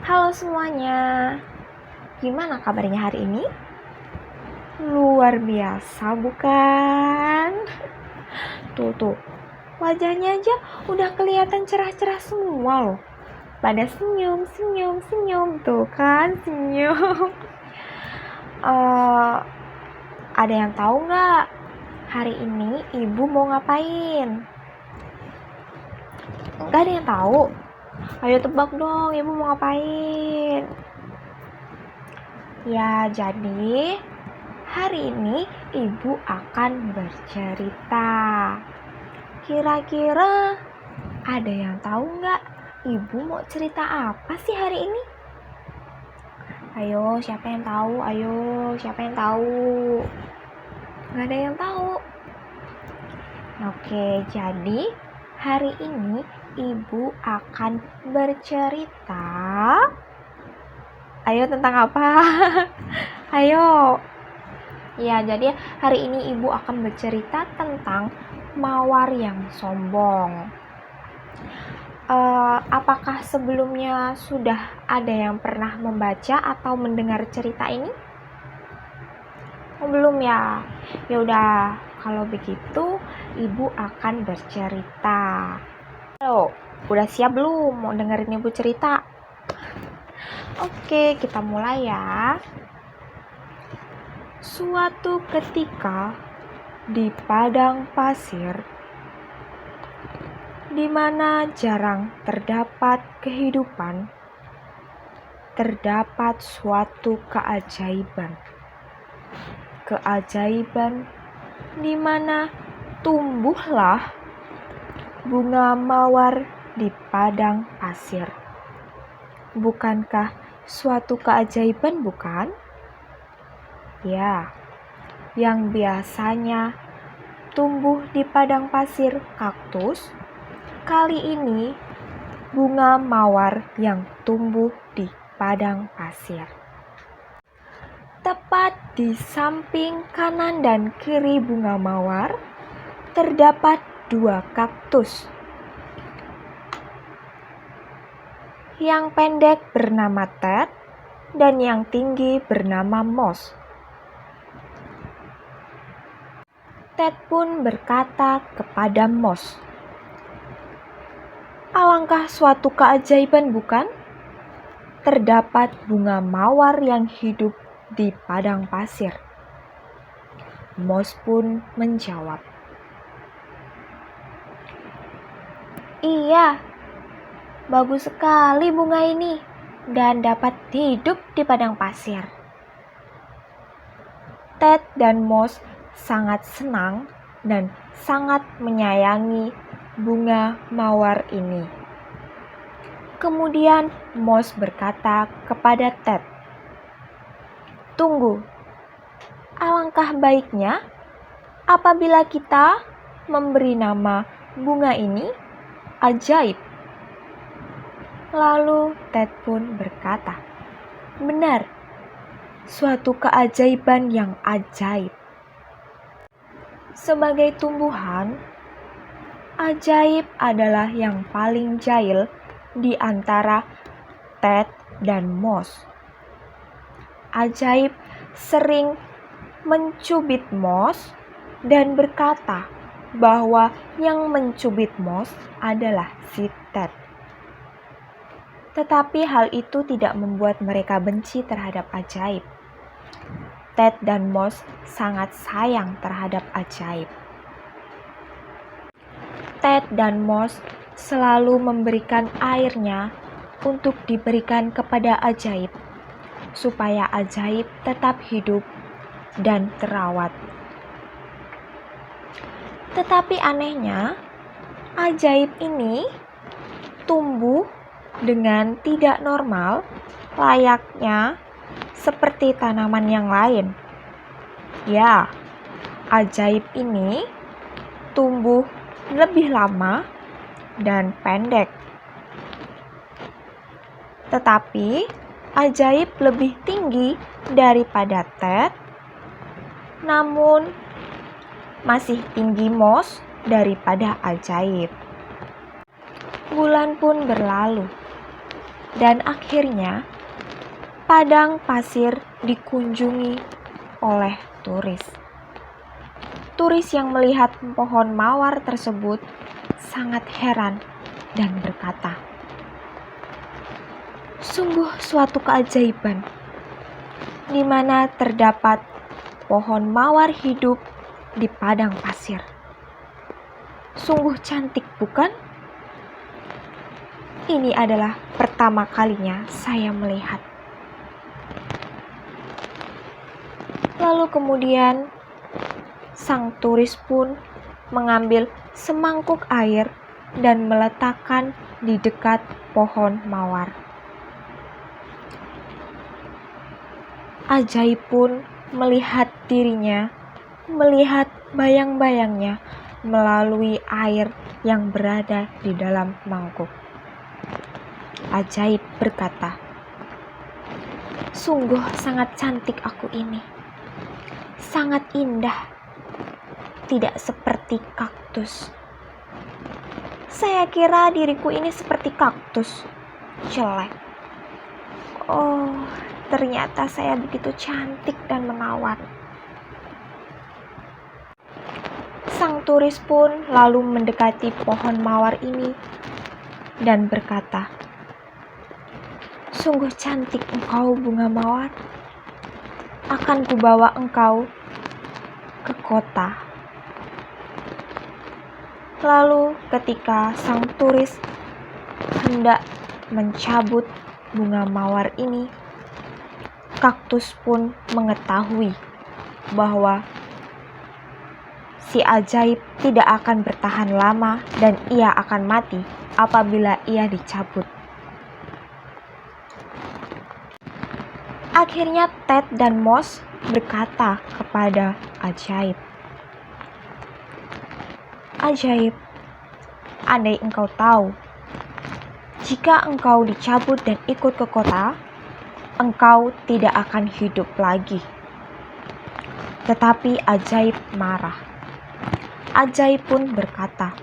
Halo semuanya, gimana kabarnya hari ini? Luar biasa bukan? Tuh, wajahnya aja udah kelihatan cerah-cerah semua loh. Pada senyum, tuh kan senyum. Ada yang tahu nggak hari ini ibu mau ngapain? Nggak ada yang tahu? Ayo tebak dong, ibu mau ngapain? Ya, jadi hari ini ibu akan bercerita. Kira-kira ada yang tahu nggak ibu mau cerita apa sih hari ini? Ayo, siapa yang tahu? Nggak ada yang tahu. Oke, jadi hari ini ibu akan bercerita. Ayo, tentang apa? Ayo. Ya, jadi hari ini ibu akan bercerita tentang mawar yang sombong. Apakah sebelumnya sudah ada yang pernah membaca atau mendengar cerita ini? Oh, belum ya? Ya udah, kalau begitu ibu akan bercerita. Halo, udah siap belum mau dengerin ibu cerita? Oke, kita mulai ya. Suatu ketika di padang pasir, di mana jarang terdapat kehidupan, terdapat suatu keajaiban. Keajaiban di mana tumbuhlah bunga mawar di padang pasir. Bukankah suatu keajaiban, bukan? Ya, yang biasanya tumbuh di padang pasir kaktus, kali ini bunga mawar yang tumbuh di padang pasir. Tepat di samping kanan dan kiri bunga mawar, terdapat dua kaktus. Yang pendek bernama Ted dan yang tinggi bernama Moss. Ted pun berkata kepada Moss, "Alangkah suatu keajaiban, bukan? Terdapat bunga mawar yang hidup di padang pasir." Moss pun menjawab, "Iya, bagus sekali bunga ini dan dapat hidup di padang pasir." Ted dan Moss sangat senang dan sangat menyayangi bunga mawar ini. Kemudian Moss berkata kepada Ted, "Tunggu, alangkah baiknya apabila kita memberi nama bunga ini ajaib." Lalu Ted pun berkata, "Benar, suatu keajaiban yang ajaib." Sebagai tumbuhan, ajaib adalah yang paling jahil di antara Ted dan Moss. Ajaib sering mencubit Moss dan berkata bahwa yang mencubit Moss adalah si Ted. Tetapi hal itu tidak membuat mereka benci terhadap ajaib. Ted dan Moss sangat sayang terhadap ajaib. Ted dan Moss selalu memberikan airnya untuk diberikan kepada ajaib, supaya ajaib tetap hidup dan terawat. Tetapi anehnya, ajaib ini tumbuh dengan tidak normal, layaknya seperti tanaman yang lain. Ya, ajaib ini tumbuh lebih lama dan pendek. Tetapi ajaib lebih tinggi daripada Ted, namun masih tinggi Moss daripada ajaib. Bulan pun berlalu. Dan akhirnya padang pasir dikunjungi oleh turis. Turis yang melihat pohon mawar tersebut sangat heran dan berkata, "Sungguh suatu keajaiban, di mana terdapat pohon mawar hidup di padang pasir. Sungguh cantik, bukan? Ini adalah pertama kalinya saya melihat." Lalu kemudian sang turis pun mengambil semangkuk air dan meletakkan di dekat pohon mawar. Ajaib pun melihat dirinya, melihat bayang-bayangnya melalui air yang berada di dalam mangkuk. Ajaib berkata, "Sungguh sangat cantik aku ini, sangat indah, tidak seperti kaktus. Saya kira diriku ini seperti kaktus, jelek. Oh, ternyata saya begitu cantik dan menawan." Sang turis pun lalu mendekati pohon mawar ini dan berkata, "Sungguh cantik engkau, bunga mawar. Akan kubawa engkau ke kota." Lalu ketika sang turis hendak mencabut bunga mawar ini, kaktus pun mengetahui bahwa si ajaib tidak akan bertahan lama dan ia akan mati apabila ia dicabut. Akhirnya Ted dan Moss berkata kepada ajaib, "Ajaib, andai engkau tahu, jika engkau dicabut dan ikut ke kota, engkau tidak akan hidup lagi." Tetapi ajaib marah. Ajaib pun berkata,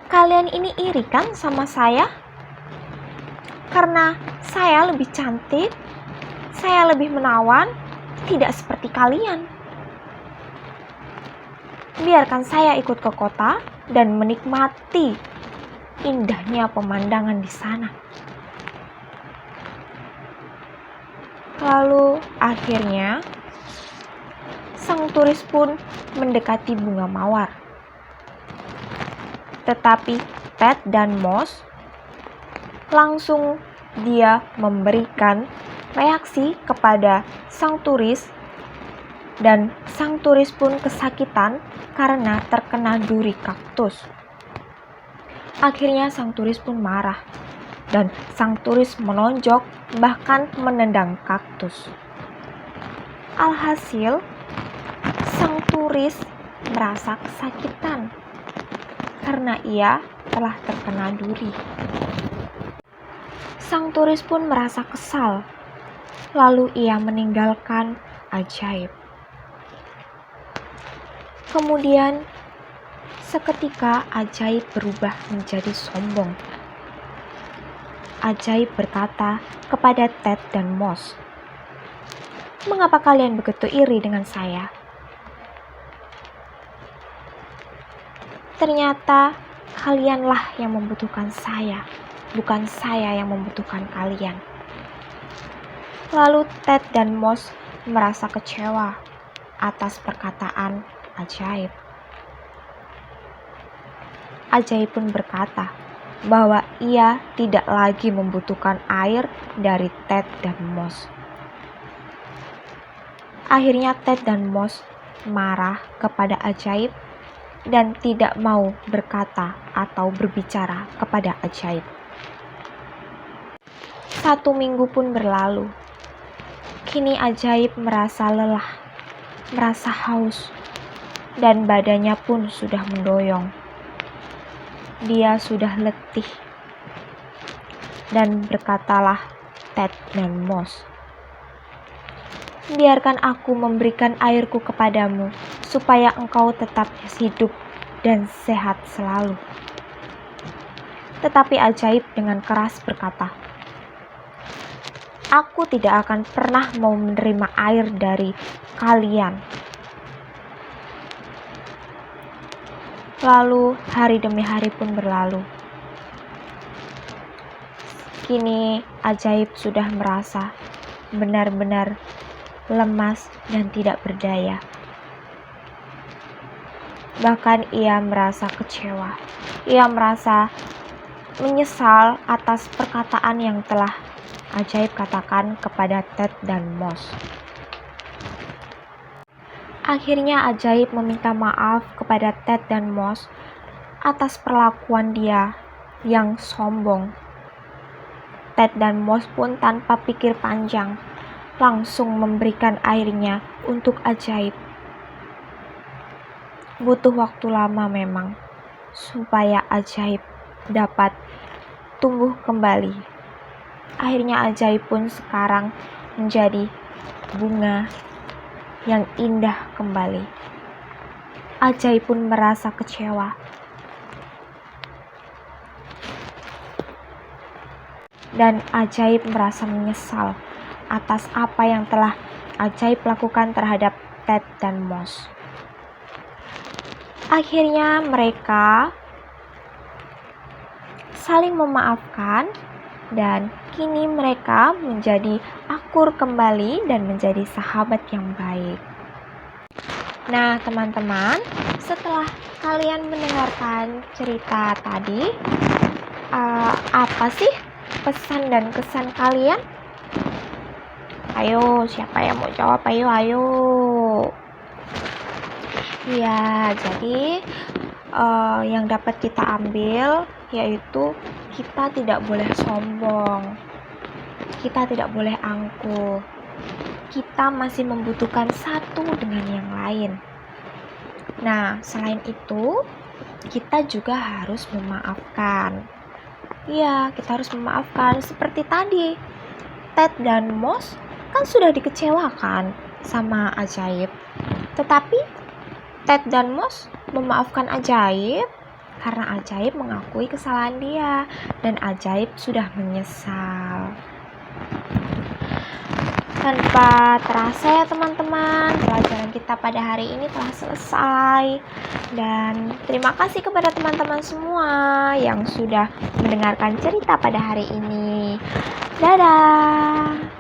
"Kalian ini iri kan sama saya? Karena saya lebih cantik, saya lebih menawan, tidak seperti kalian. Biarkan saya ikut ke kota dan menikmati indahnya pemandangan di sana." Lalu akhirnya sang turis pun mendekati bunga mawar. Tetapi Ted dan Moss langsung dia memberikan reaksi kepada sang turis, dan sang turis pun kesakitan karena terkena duri kaktus. Akhirnya sang turis pun marah dan sang turis menonjok bahkan menendang kaktus. Alhasil sang turis merasa kesakitan karena ia telah terkena duri. Sang turis pun merasa kesal, lalu ia meninggalkan ajaib. Kemudian seketika ajaib berubah menjadi sombong. Ajaib berkata kepada Ted dan Moss, "Mengapa kalian begitu iri dengan saya? Ternyata kalianlah yang membutuhkan saya, bukan saya yang membutuhkan kalian." Lalu Ted dan Moss merasa kecewa atas perkataan ajaib. Ajaib pun berkata bahwa ia tidak lagi membutuhkan air dari Ted dan Moss. Akhirnya Ted dan Moss marah kepada ajaib dan tidak mau berkata atau berbicara kepada ajaib. 1 minggu pun berlalu. Kini ajaib merasa lelah, merasa haus, dan badannya pun sudah mendoyong. Dia sudah letih. Dan berkatalah Ted dan Moss, "Biarkan aku memberikan airku kepadamu, supaya engkau tetap hidup dan sehat selalu." Tetapi Ajaib dengan keras berkata, "Aku tidak akan pernah mau menerima air dari kalian." Lalu hari demi hari pun berlalu. Kini Ajaib sudah merasa benar-benar lemas dan tidak berdaya. Bahkan ia merasa kecewa. Ia merasa menyesal atas perkataan yang telah Ajaib katakan kepada Ted dan Moss. Akhirnya Ajaib meminta maaf kepada Ted dan Moss atas perlakuan dia yang sombong. Ted dan Moss pun tanpa pikir panjang langsung memberikan airnya untuk Ajaib. Butuh waktu lama memang supaya Ajaib dapat tumbuh kembali. Akhirnya Ajaib pun sekarang menjadi bunga yang indah kembali. Ajaib pun merasa kecewa. Dan Ajaib merasa menyesal atas apa yang telah Ajaib lakukan terhadap Ted dan Moss. Akhirnya mereka saling memaafkan dan kini mereka menjadi akur kembali dan menjadi sahabat yang baik. Nah, teman-teman, setelah kalian mendengarkan cerita tadi, apa sih pesan dan kesan kalian? Ayo, siapa yang mau jawab? Ayo. Ya, jadi yang dapat kita ambil yaitu kita tidak boleh sombong, kita tidak boleh angkuh, kita masih membutuhkan satu dengan yang lain. Nah, selain itu kita juga harus memaafkan. Ya, kita harus memaafkan. Seperti tadi, Ted dan Moss kan sudah dikecewakan sama Ajaib, tetapi Ted dan Moss memaafkan Ajaib karena Ajaib mengakui kesalahan dia dan Ajaib sudah menyesal. Tanpa terasa ya teman-teman, pelajaran kita pada hari ini telah selesai. Dan terima kasih kepada teman-teman semua yang sudah mendengarkan cerita pada hari ini. Dadah!